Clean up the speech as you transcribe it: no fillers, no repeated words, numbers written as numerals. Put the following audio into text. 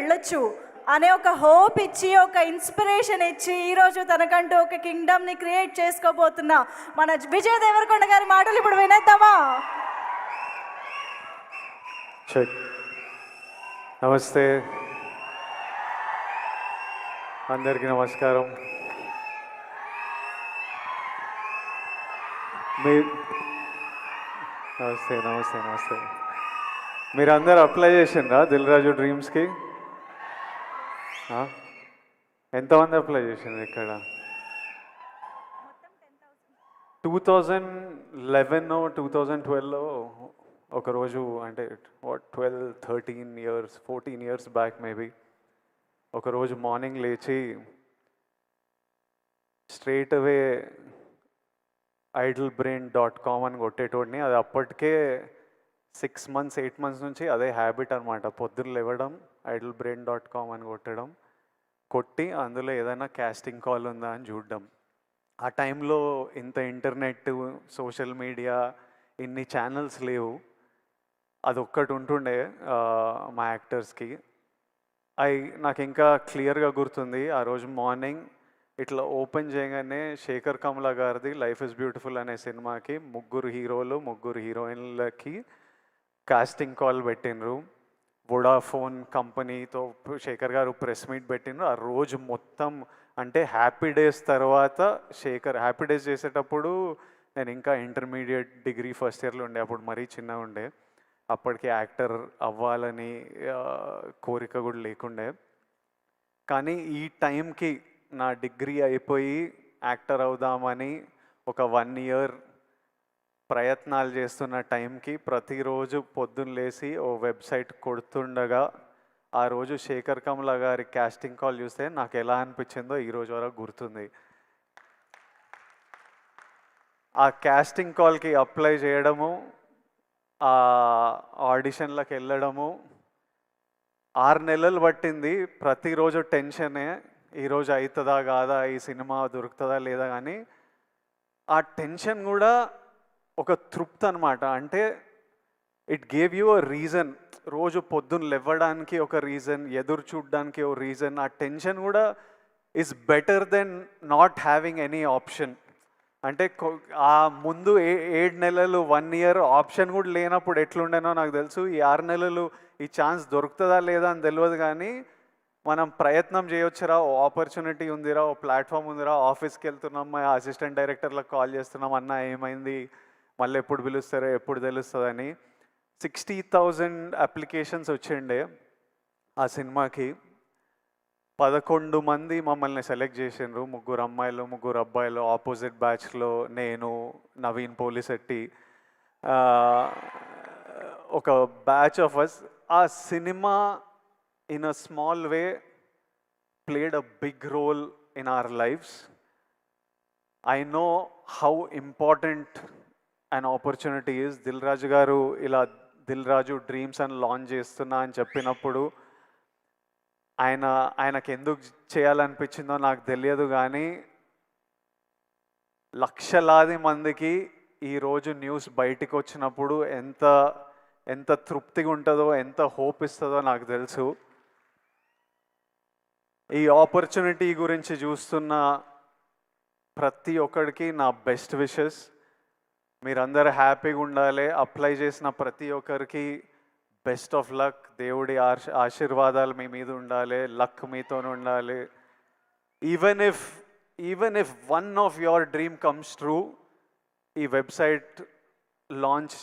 వెళ్ళొచ్చు అనే ఒక హోప్ ఇచ్చి, ఒక ఇన్స్పిరేషన్ ఇచ్చి, ఈరోజు తనకంటూ ఒక కింగ్డమ్ని క్రియేట్ చేసుకోబోతున్న మన విజయ్ దేవరకొండ గారి మాటలు ఇప్పుడు వినేద్దామా? నమస్తే, అందరికీ నమస్కారం. నమస్తే నమస్తే నమస్తే. మీరందరూ అప్లై చేసిండ్రా దిల్ రాజు డ్రీమ్స్కి? ఎంతమంది అప్లై చేసిండ్రు ఇక్కడ? 2011 2012లో ఒకరోజు, అంటే 12-13 years 14 years బ్యాక్ మేబీ, ఒకరోజు మార్నింగ్ లేచి స్ట్రైట్ అవే idlebrain.com అని కొట్టేటోడిని. అది అప్పటికే 6 months 8 months నుంచి అదే హ్యాబిట్ అనమాట. పొద్దున్న లేవడం, idlebrain.com అని కొట్టి అందులో ఏదైనా కాస్టింగ్ కాల్ ఉందా అని చూడడం. ఆ టైంలో ఇంత ఇంటర్నెట్, సోషల్ మీడియా, ఇన్ని ఛానల్స్ లేవు. అది ఒక్కటి ఉంటుండే మా యాక్టర్స్కి. నాకు ఇంకా క్లియర్గా గుర్తుంది. ఆ రోజు మార్నింగ్ ఇట్లా ఓపెన్ చేయగానే శేఖర్ కమల గారిది లైఫ్ ఇస్ బ్యూటిఫుల్ అనే సినిమాకి 3 హీరోలు 3 హీరోయిన్లకి కాస్టింగ్ కాల్ పెట్టినరు. వొడాఫోన్ కంపెనీతో శేఖర్ గారు ప్రెస్ మీట్ పెట్టినరు. ఆ రోజు మొత్తం, అంటే హ్యాపీ డేస్ తర్వాత హ్యాపీ డేస్ చేసేటప్పుడు నేను ఇంకా ఇంటర్మీడియట్ డిగ్రీ ఫస్ట్ ఇయర్లో ఉండే. అప్పుడు మరీ చిన్నగా ఉండే. అప్పటికి యాక్టర్ అవ్వాలని కోరిక కూడా లేకుండే. కానీ ఈ టైంకి నా డిగ్రీ అయిపోయి యాక్టర్ అవుదామని ఒక 1 year ప్రయత్నాలు చేస్తున్న టైంకి ప్రతిరోజు పొద్దున్న లేచి ఓ వెబ్సైట్ కొడుతుండగా ఆ రోజు శేఖర్ కమల గారి కాస్టింగ్ కాల్ చూస్తే నాకు ఎలా అనిపించిందో ఈరోజు వరకు గుర్తుంది. ఆ కాస్టింగ్ కాల్కి అప్లై చేయడము, ఆ ఆడిషన్లకు వెళ్ళడము 6 నెలలు పట్టింది. ప్రతిరోజు టెన్షనే, ఈరోజు అవుతుందా కాదా, ఈ సినిమా దొరుకుతుందా లేదా. కానీ ఆ టెన్షన్ కూడా ఒక తృప్తి అనమాట. అంటే it gave you a reason. రోజు పొద్దున్న లేవడానికి ఒక రీజన్, ఎదురు చూడడానికి ఒక రీజన్. ఆ టెన్షన్ కూడా is better than not having any option. అంటే ఆ ముందు 7 నెలలు 1 year ఆప్షన్ కూడా లేనప్పుడు ఎట్లుండేనో నాకు తెలుసు. ఈ 6 నెలలు ఈ ఛాన్స్ దొరుకుతుందా లేదా అని తెలియదు. కానీ మనం ప్రయత్నం చేయొచ్చురా, ఓ ఆపర్చునిటీ ఉందిరా, ఓ ప్లాట్ఫామ్ ఉందిరా, ఆఫీస్కి వెళ్తున్నాం, మా అసిస్టెంట్ డైరెక్టర్లకు కాల్ చేస్తున్నాం, అన్న ఏమైంది, మళ్ళీ ఎప్పుడు పిలుస్తారో ఎప్పుడు తెలుస్తుందని. 60,000 అప్లికేషన్స్ వచ్చిండే ఆ సినిమాకి. 11 మంది మమ్మల్ని సెలెక్ట్ చేసిండ్రు. 3 అమ్మాయిలు 3 అబ్బాయిలు. ఆపోజిట్ బ్యాచ్లో నేను, నవీన్ పోలిశెట్టి, ఒక బ్యాచ్ ఆఫ్ అస్. ఆ cinema in a small way played a big role in our lives. I know how important an opportunity is. Dil Raju garu ila Dil Raju Dreams and launch చేస్తున్నా అని చెప్పినప్పుడు ఆయనకి ఎందుకు చేయాలనిపించిందో నాకు తెలియదు. కానీ లక్షలాది మందికి ఈరోజు న్యూస్ బయటికి వచ్చినప్పుడు ఎంత తృప్తిగా ఉంటుందో, ఎంత హోప్ ఇస్తుందో నాకు తెలుసు. ఈ ఆపర్చునిటీ గురించి చూస్తున్న ప్రతి ఒక్కడికి నా బెస్ట్ విషెస్. మీరందరూ హ్యాపీగా ఉండాలి. అప్లై చేసిన ప్రతి ఒక్కరికి బెస్ట్ ఆఫ్ లక్. దేవుడి ఆశీర్వాదాలు మీ మీద ఉండాలి. లక్ మీతో ఉండాలి. Even if one of your dream comes true, ఈ వెబ్సైట్ లాంచ్